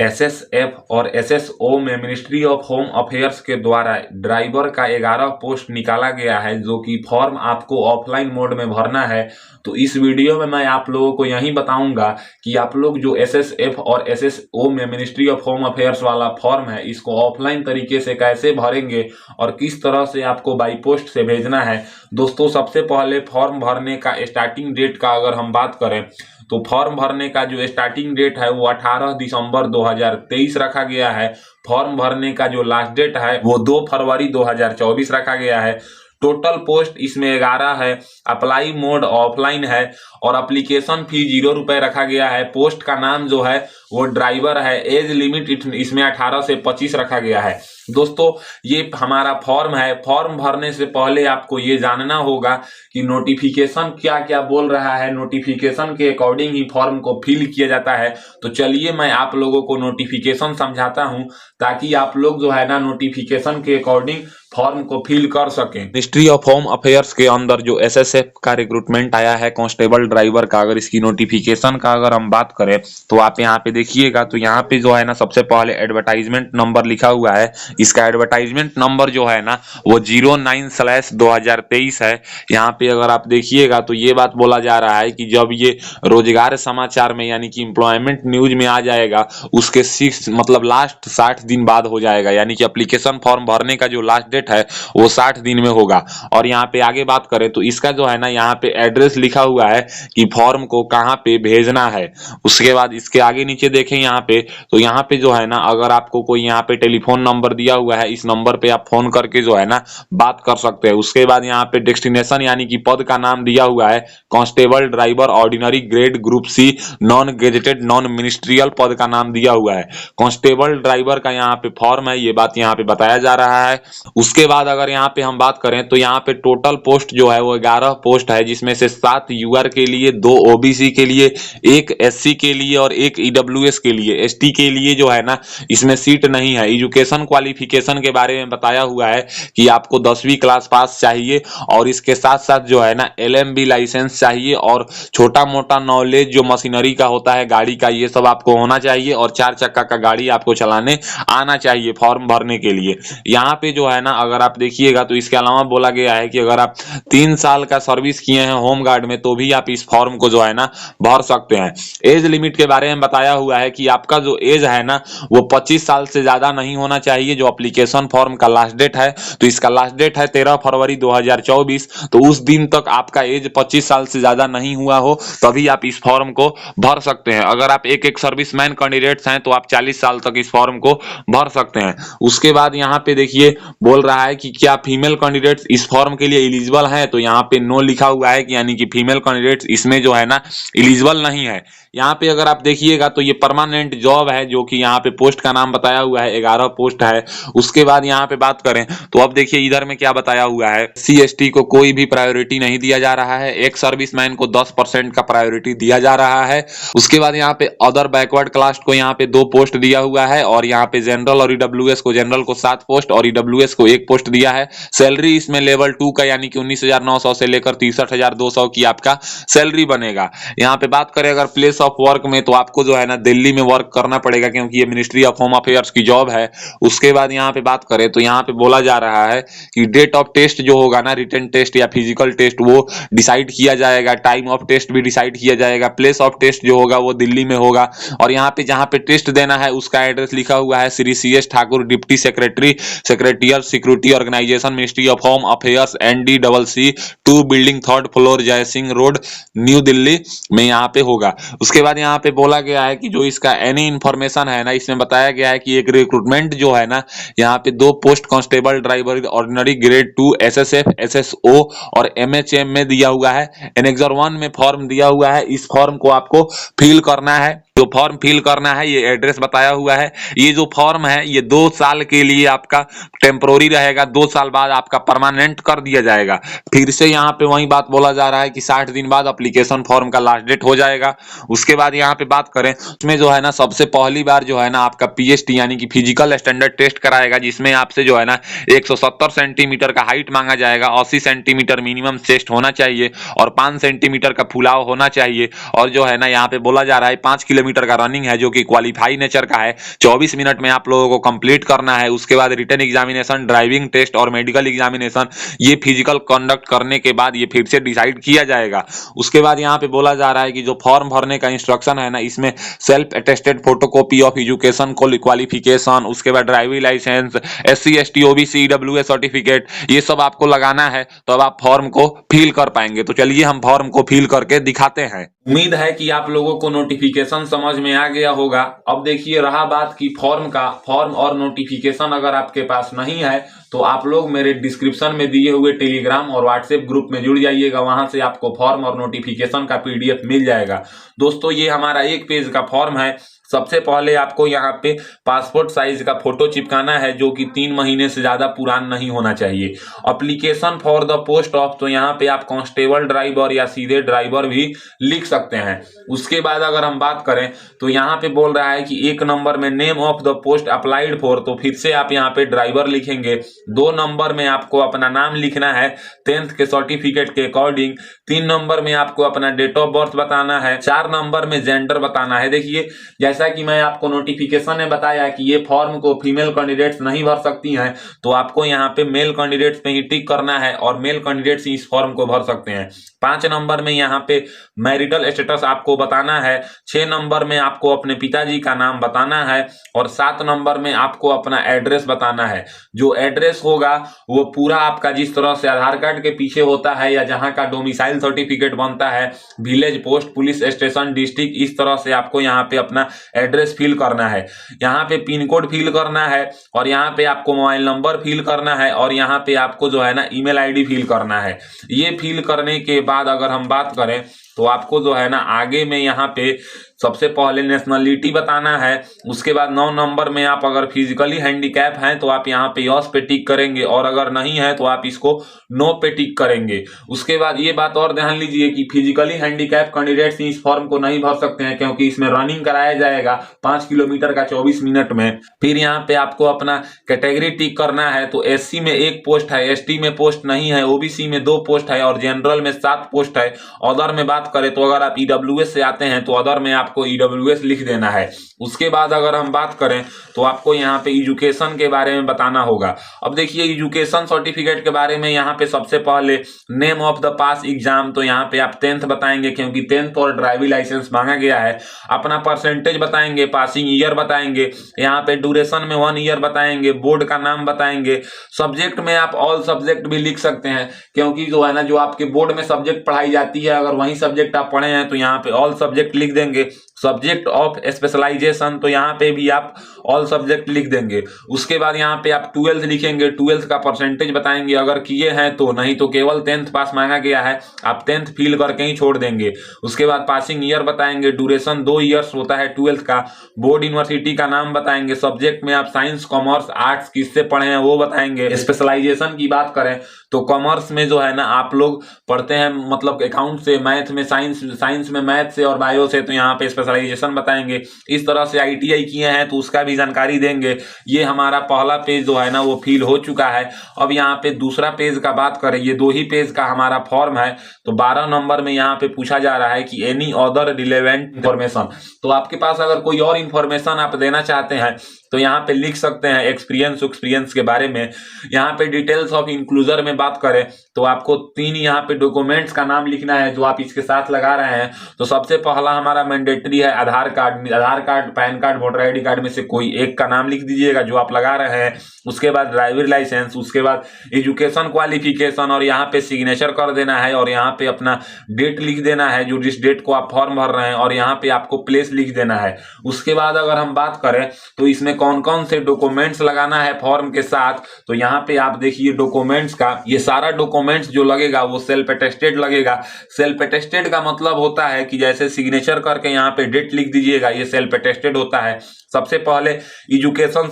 SSF और SSO में ministry of home affairs के द्वारा ड्राइवर का 11 पोस्ट निकाला गया है, जो कि फॉर्म आपको ऑफलाइन मोड में भरना है। तो इस वीडियो में मैं आप लोगों को यही बताऊंगा कि आप लोग जो एसएसएफ और एसएसओ में मिनिस्ट्री ऑफ होम अफेयर्स वाला फॉर्म है, इसको ऑफलाइन तरीके से कैसे भरेंगे और किस तरह से आपको बाई पोस्ट से भेजना है। दोस्तों, सबसे पहले फॉर्म भरने का स्टार्टिंग डेट का अगर हम बात करें तो फॉर्म भरने का जो स्टार्टिंग डेट है वो 18 दिसंबर 2023 रखा गया है। फॉर्म भरने का जो लास्ट डेट है वो 2 फरवरी 2024 रखा गया है। टोटल पोस्ट इसमें 11 है। अप्लाई मोड ऑफलाइन है और एप्लीकेशन फी 0 रुपए रखा गया है। पोस्ट का नाम जो है वो ड्राइवर है। एज लिमिट इसमें 18 से 25 रखा गया है। दोस्तों, ये हमारा फॉर्म है। फॉर्म भरने से पहले आपको ये जानना होगा कि नोटिफिकेशन क्या क्या बोल रहा है। नोटिफिकेशन के अकॉर्डिंग ही फॉर्म को फिल किया जाता है। तो चलिए मैं आप लोगों को नोटिफिकेशन समझाता हूं, ताकि आप लोग जो है ना नोटिफिकेशन के अकॉर्डिंग फॉर्म को फिल कर सकें। मिनिस्ट्री ऑफ होम अफेयर्स के अंदर जो एसएसएफ का रिक्रूटमेंट आया है कांस्टेबल ड्राइवर का, अगर इसकी नोटिफिकेशन का अगर हम बात करें तो आप यहाँ पे देखिएगा तो यहाँ पे जो है ना सबसे पहले एडवर्टाइजमेंट नंबर लिखा हुआ है। इसका एडवर्टाइजमेंट नंबर जो है ना वो 09/2023 है। यहाँ पे अगर आप देखिएगा तो ये बात बोला जा रहा है कि जब ये रोजगार समाचार में यानी कि एम्प्लॉयमेंट न्यूज में आ जाएगा उसके 6 मतलब लास्ट 60 दिन बाद हो जाएगा। यानी कि एप्लीकेशन फॉर्म भरने का जो लास्ट डेट है वो 60 दिन में होगा। और यहाँ पे आगे बात करें तो इसका जो है ना यहाँ पे एड्रेस लिखा हुआ है कि फॉर्म को कहाँ पे भेजना है। उसके बाद इसके आगे नीचे देखें यहाँ पे तो यहाँ पे जो है ना अगर आपको कोई यहाँ पे टेलीफोन नंबर दिया हुआ है, इस नंबर पे आप फोन करके जो है ना बात कर सकते हैं। उसके बाद यहाँ पे डेस्टिनेशन यानी कि पद का नाम दिया हुआ है constable driver ordinary grade group C non gazetted non ministerial पद का नाम दिया हुआ है। कांस्टेबल ड्राइवर का यहाँ पे फॉर्म है, ये बात यहाँ पे बताया जा रहा है। उसके बाद अगर यहाँ पे हम बात करें तो यहाँ पे टोटल पोस्ट जो है वो 11 पोस्ट है, जिसमें से 7 यूआर के लिए, 2 ओबीसी के लिए, 1 एससी के लिए और 1 ईडब्ल्यूएस के लिए। एसटी के लिए जो है ना इसमें सीट नहीं है। एजुकेशन क्वालिफिकेशन के बारे में बताया हुआ है कि आपको 10वीं क्लास पास चाहिए और इसके साथ साथ जो है ना एलएमबी लाइसेंस चाहिए और छोटा मोटा नॉलेज जो मशीनरी का होता है, गाड़ी का, ये सब आपको होना चाहिए और 4 चक्का का गाड़ी आपको चलाने आना चाहिए फॉर्म भरने के लिए। यहाँ पे जो है ना अगर आप देखिएगा तो इसके अलावा बोला गया है कि अगर आप 3 साल का सर्विस किए हैं होम गार्ड में तो भी आप इस फॉर्म को जो है ना भर सकते हैं। एज लिमिट के बारे में बताया हुआ है कि आपका जो एज है ना वो 25 साल से ज्यादा नहीं होना चाहिए। जो एप्लीकेशन फॉर्म का लास्ट डेट है तो इसका लास्ट डेट है 13 फरवरी 2024। तो उस दिन तक आपका एज 25 साल से ज्यादा नहीं हुआ हो तभी आप इस फॉर्म को भर सकते हैं। अगर आप एक सर्विसमैन कैंडिडेट्स हैं तो आप 40 साल तक इस फॉर्म को भर सकते हैं। उसके बाद यहाँ पे देखिए बोल रहा है कि क्या फीमेल कैंडिडेट्स इस फॉर्म के लिए एलिजिबल हैं, तो यहाँ पे नो लिखा हुआ है कि यानी कि फीमेल कैंडिडेट्स इसमें जो है ना एलिजिबल नहीं है। यहाँ पे अगर आप देखिएगा तो ये परमानेंट जॉब है, जो कि यहाँ पे पोस्ट का नाम बताया हुआ है 11 पोस्ट है। उसके बाद यहाँ पे बात करें तो अब देखिए इधर में क्या बताया हुआ है, CST को कोई भी प्रायोरिटी नहीं दिया जा रहा है। एक सर्विसमैन को 10% का प्रायोरिटी दिया जा रहा है। उसके बाद यहाँ पे अदर बैकवर्ड क्लास को यहाँ पे 2 पोस्ट दिया हुआ है और यहाँ पे जनरल और ईडब्ल्यूएस को, जनरल को 7 पोस्ट और ईडब्ल्यूएस को 1 पोस्ट दिया है। सैलरी इसमें लेवल 2 का यानी कि 19,900 से लेकर 63,200 की आपका सैलरी बनेगा। यहाँ पे बात करें अगर प्लेस ऑफ वर्क में तो आपको जो है ना दिल्ली में वर्क करना पड़ेगा क्योंकि ये मिनिस्ट्री ऑफ होम अफेयर्स की जॉब है। उसके बाद यहाँ पे बात करें तो यहाँ पे बोला जा रहा है कि डेट ऑफ टेस्ट जो होगा ना, रिटन टेस्ट या फिजिकल टेस्ट, वो डिसाइड किया जाएगा। टाइम ऑफ टेस्ट भी डिसाइड किया जाएगा। प्लेस ऑफ टेस्ट जो होगा वो दिल्ली में होगा और यहाँ पे जहाँ पे टेस्ट देना है उसका एड्रेस लिखा हुआ है Shri CS Thakur, deputy secretary, secretarial security organisation, ministry of home affairs, NDCC 2 building 3rd floor, Jai Singh road, new Delhi में यहाँ पे होगा। उसके बाद यहाँ पे बोला गया है कि जो इसका एनी इंफॉर्मेशन है ना, इसमें बताया गया है कि एक रिक्रूटमेंट जो है ना यहाँ पे 2 post constable driver ordinary grade 2 SSF SSO और MHM में दिया हुआ है। एनेक्सर 1 में फॉर्म दिया हुआ है। इस फॉर्म को आपको फिल करना है। जो फॉर्म फिल करना है ये एड्रेस बताया हुआ है। ये जो फॉर्म है ये 2 साल के लिए आपका टेम्पोररी रहेगा, 2 साल बाद आपका परमानेंट कर दिया जाएगा। फिर से यहाँ पे वही बात बोला जा रहा है कि 60 दिन बाद एप्लीकेशन फॉर्म का लास्ट डेट हो जाएगा। उसके बाद यहाँ पे बात करें उसमें जो है ना सबसे पहली बार जो है ना आपका PST यानी कि फिजिकल स्टैंडर्ड टेस्ट कराएगा, जिसमें आपसे जो है ना 170 सेंटीमीटर का हाइट मांगा जाएगा, 80 सेंटीमीटर मिनिमम चेस्ट होना चाहिए और 5 सेंटीमीटर का फुलाव होना चाहिए। और जो है ना यहाँ पे बोला जा रहा है 5 किलोमीटर किलोमीटर का रनिंग है जो कि क्वालिफाई नेचर का है। 24 मिनट में आप लोगों को कंप्लीट करना है। उसके बाद रिटन एग्जामिनेशन, ड्राइविंग टेस्ट और मेडिकल एग्जामिनेशन, ये फिजिकल कंडक्ट करने के बाद ये फिर से डिसाइड किया जाएगा। उसके बाद यहाँ पे बोला जा रहा है कि जो फॉर्म भरने का इंस्ट्रक्शन है ना, इसमें self attested photocopy of education qualification, उसके बाद driving licence, SC ST OBC EWS certificate, ये सब आपको लगाना है, तो अब आप फॉर्म को फिल कर पाएंगे। तो चलिए हम फॉर्म को फिल करके दिखाते हैं। उम्मीद है कि आप लोगों को नोटिफिकेशन समझ में आ गया होगा। अब देखिए रहा बात की फॉर्म और नोटिफिकेशन अगर आपके पास नहीं है तो आप लोग मेरे डिस्क्रिप्शन में दिए हुए टेलीग्राम और व्हाट्सएप ग्रुप में जुड़ जाइएगा। वहां से आपको फॉर्म और नोटिफिकेशन का PDF मिल जाएगा। दोस्तों ये हमारा एक पेज का फॉर्म है। सबसे पहले आपको यहाँ पे पासपोर्ट साइज का फोटो चिपकाना है जो कि 3 महीने से ज्यादा पुरान नहीं होना चाहिए। Application for the post of, तो यहाँ पे आप कांस्टेबल ड्राइवर या सीधे ड्राइवर भी लिख सकते हैं। उसके बाद अगर हम बात करें तो यहाँ पे बोल रहा है कि 1 नंबर में name of the post applied for, तो फिर से आप यहाँ पे ड्राइवर लिखेंगे। 2 नंबर में आपको अपना नाम लिखना है 10th के सर्टिफिकेट के अकॉर्डिंग। 3 नंबर में आपको अपना डेट ऑफ बर्थ बताना है। 4 नंबर में जेंडर बताना है। देखिए जैसा कि मैं आपको नोटिफिकेशन में बताया कि ये फॉर्म को फीमेल कैंडिडेट्स नहीं भर सकती हैं, तो आपको यहाँ पे मेल कैंडिडेट्स पे ही टिक करना है और मेल कैंडिडेट्स इस फॉर्म को भर सकते हैं। 5 नंबर में यहाँ पे मैरिटल स्टेटस आपको बताना है। 6 नंबर में आपको अपने पिताजी का नाम बताना है और 7 नंबर में आपको अपना एड्रेस बताना है। जो एड्रेस होगा वो पूरा आपका जिस तरह से आधार कार्ड के पीछे होता है या जहाँ का डोमिसाइल सर्टिफिकेट बनता है, village, post, police station, district, इस तरह से आपको यहाँ पे अपना एड्रेस फिल करना है। यहाँ पे पिन कोड फिल करना है और यहाँ पे आपको मोबाइल नंबर फिल करना है और यहाँ पे आपको जो है ना ईमेल ID फिल करना है। ये फिल करने के बाद अगर हम बात करें तो आपको जो है ना आगे में यहाँ पे सबसे पहले नेशनलिटी बताना है। उसके बाद 9 नंबर में आप अगर फिजिकली हैंडीकैप हैं तो आप यहाँ पे यस पे टिक करेंगे और अगर नहीं है तो आप इसको नो पे टिक करेंगे। उसके बाद ये बात और ध्यान लीजिए कि फिजिकली हैंडीकैप कैंडिडेट्स इस फॉर्म को नहीं भर सकते हैं क्योंकि इसमें रनिंग कराया जाएगा 5 किलोमीटर का 24 मिनट में। फिर यहाँ पे आपको अपना कैटेगरी टिक करना है। तो SC में 1 पोस्ट है, ST में पोस्ट नहीं है, OBC में 2 पोस्ट है और जनरल में 7 पोस्ट है। अदर में बात करें तो अगर आप EWS से आते हैं तो अदर में आपको EWS लिख देना है। उसके बाद अगर हम बात करें तो आपको यहाँ पे एजुकेशन के बारे में बताना होगा। अब देखिए एजुकेशन सर्टिफिकेट के बारे में यहाँ पे सबसे पहले name of the pass exam, तो यहाँ पे आप 10th बताएंगे क्योंकि 10th और ड्राइविंग लाइसेंस मांगा गया है। अपना परसेंटेज बताएंगे, पासिंग ईयर बताएंगे, यहाँ पे ड्यूरेशन में 1 ईयर बताएंगे, बोर्ड का नाम बताएंगे। सब्जेक्ट में आप ऑल सब्जेक्ट भी लिख सकते हैं क्योंकि जो है ना जो आपके बोर्ड में सब्जेक्ट पढ़ाई जाती है अगर वही सब्जेक्ट आप पढ़े हैं तो यहाँ पे ऑल सब्जेक्ट लिख देंगे। सब्जेक्ट ऑफ स्पेशलाइजेशन, तो यहाँ पे भी आप ऑल सब्जेक्ट लिख देंगे। उसके बाद यहाँ पे आप 12th लिखेंगे, 12th का परसेंटेज बताएंगे अगर किए हैं तो, नहीं तो केवल 10th पास मांगा गया है, आप 10th फिल करके ही छोड़ देंगे। उसके बाद पासिंग ईयर बताएंगे, ड्यूरेशन 2 ईयर्स होता है 12th का, बोर्ड यूनिवर्सिटी का नाम बताएंगे, सब्जेक्ट में आप साइंस, कॉमर्स, आर्ट्स किससे पढ़े हैं वो बताएंगे। स्पेशलाइजेशन की बात करें तो कॉमर्स में जो है ना आप लोग पढ़ते हैं मतलब अकाउंट से, मैथ में साइंस में मैथ से और बायो से, तो यहाँ पे स्पेशलाइजेशन बताएंगे। इस तरह से ITI किए हैं तो उसका भी जानकारी देंगे। ये हमारा पहला पेज जो है ना वो फिल हो चुका है। अब यहाँ पे दूसरा पेज का बात करें, ये 2 ही पेज का हमारा फॉर्म है। तो 12 नंबर में यहाँ पे पूछा जा रहा है कि एनी अदर रिलेवेंट इंफॉर्मेशन, तो आपके पास अगर कोई और इंफॉर्मेशन आप देना चाहते हैं तो यहाँ पे लिख सकते हैं एक्सपीरियंस के बारे में। यहाँ पे डिटेल्स ऑफ इंक्लूजर में बात करें तो आपको 3 यहाँ पे डॉक्यूमेंट्स का नाम लिखना है जो आप इसके साथ लगा रहे हैं। तो सबसे पहला हमारा मैंडेटरी है Aadhaar card, PAN card, voter ID card में से कोई एक का नाम लिख दीजिएगा जो आप लगा रहे हैं। उसके बाद ड्राइविंग लाइसेंस, उसके बाद एजुकेशन क्वालिफिकेशन और यहाँ पे सिग्नेचर कर देना है और यहाँ पे अपना डेट लिख देना है जो जिस डेट को आप फॉर्म भर रहे हैं और यहाँ पे आपको प्लेस लिख देना है। उसके बाद अगर हम बात करें तो इसमें कौन कौन से डॉक्यूमेंट्स लगाना है फॉर्म के साथ, तो यहाँ पे आप देखिए डॉक्यूमेंट्स का, ये सारा डॉक्यूमेंट्स जो लगेगा वो सेल्फ अटेस्टेड लगेगा। सेल्फ अटेस्टेड का मतलब होता है कि जैसे सिग्नेचर करके यहाँ पे डेट लिख दीजिएगा, ये सेल्फ अटेस्टेड होता है। सबसे पहले एजुकेशन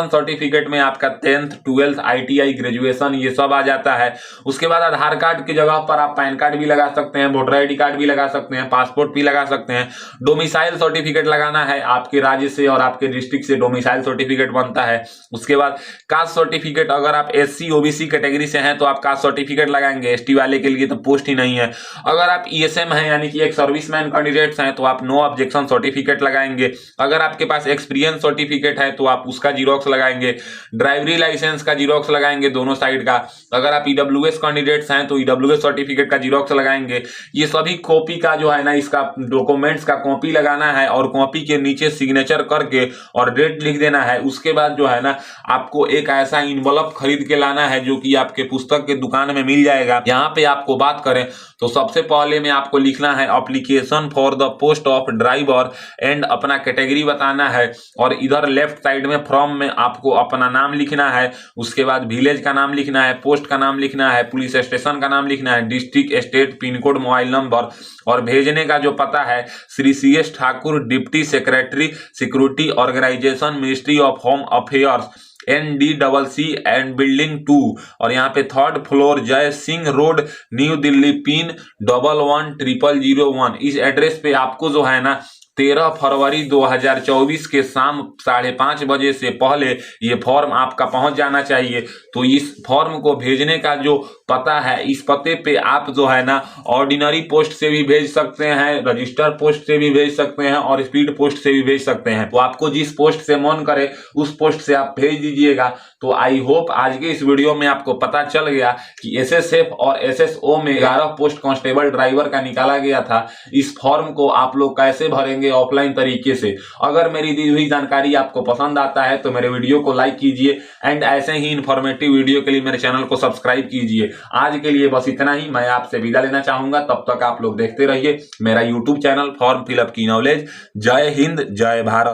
सर्टिफिकेट में आपका 10th 12th ITI ग्रेजुएशन ये सब आ जाता है। उसके बाद आधार कार्ड की जगह पर आप पैन कार्ड भी लगा सकते हैं, वोटर ID कार्ड भी लगा सकते हैं, पासपोर्ट भी लगा सकते हैं। डोमिसाइल सर्टिफिकेट लगाना है, आपके राज्य से और आपके डिस्ट्रिक्ट से डोमिसाइल सर्टिफिकेट बनता है। उसके बाद कास्ट सर्टिफिकेट, अगर आप SC OBC कैटेगरी से हैं तो आप कास्ट सर्टिफिकेट लगाएंगे, ST वाले के लिए तो पोस्ट ही नहीं है। अगर आप ईएसएम हैं यानी कि एक सर्विसमैन कैंडिडेट्स हैं तो आप नो ऑब्जेक्शन सर्टिफिकेट लगाएंगे। अगर आपके पास एक्सपीरियंस सर्टिफिकेट है तो आप उसका जीरोक्स लगाएंगे। ड्राइवरी लाइसेंस का जीरोक्स लगाएंगे दोनों साइड का। अगर आप ईडब्ल्यूएस कैंडिडेट्स हैं तो ईडब्ल्यूएस सर्टिफिकेट का जीरोक्स लगाएंगे। ये सभी कॉपी का जो है ना, इसका डॉक्यूमेंट्स का कॉपी लगाना है और कॉपी के नीचे सिग्नेचर करके और डेट लिख देना है। उसके बाद जो है ना, आपको एक ऐसा इन्वलप खरीद के लाना है जो कि आपके पुस्तक के दुकान में मिल जाएगा। यहाँ पे आपको बात करें तो सबसे पहले में आपको लिखना है application for the post of driver and अपना कैटेगरी बताना है। और इधर लेफ्ट साइड में फॉर्म में आपको अपना नाम लिखना है। उसके बाद विलेज का नाम लिखना है, पोस्ट का नाम लिखना है, पुलिस स्टेशन का नाम लिखना है, district, state, pin code, mobile number और भेजने का जो पता है Shri CS Thakur, deputy secretary, security organisation, ministry of home affairs, NDCC and building 2 और यहाँ पे 3rd floor, Jai Singh road, new Delhi, pin 110001। इस एड्रेस पे आपको जो है ना 13 फरवरी 2024 के शाम 5:30 बजे से पहले ये फॉर्म आपका पहुंच जाना चाहिए। तो इस फॉर्म को भेजने का जो पता है, इस पते पे आप जो है ना ऑर्डिनरी पोस्ट से भी भेज सकते हैं, रजिस्टर पोस्ट से भी भेज सकते हैं और स्पीड पोस्ट से भी भेज सकते हैं। तो आपको जिस पोस्ट से मन करे उस पोस्ट से आप भेज दीजिएगा। तो आई होप आज के इस वीडियो में आपको पता चल गया कि SSF और SSO में 11 पोस्ट कांस्टेबल ड्राइवर का निकाला गया था। इस फॉर्म को आप लोग कैसे भरेंगे ऑफलाइन तरीके से। अगर मेरी दी हुई जानकारी आपको पसंद आता है तो मेरे वीडियो को लाइक कीजिए एंड ऐसे ही इंफॉर्मेटिव वीडियो के लिए मेरे चैनल को सब्सक्राइब कीजिए। आज के लिए बस इतना ही, मैं आपसे विदा लेना चाहूंगा। तब तक आप लोग देखते रहिए मेरा यूट्यूब चैनल फॉर्म फिलअप की नॉलेज। जय हिंद, जय भारत।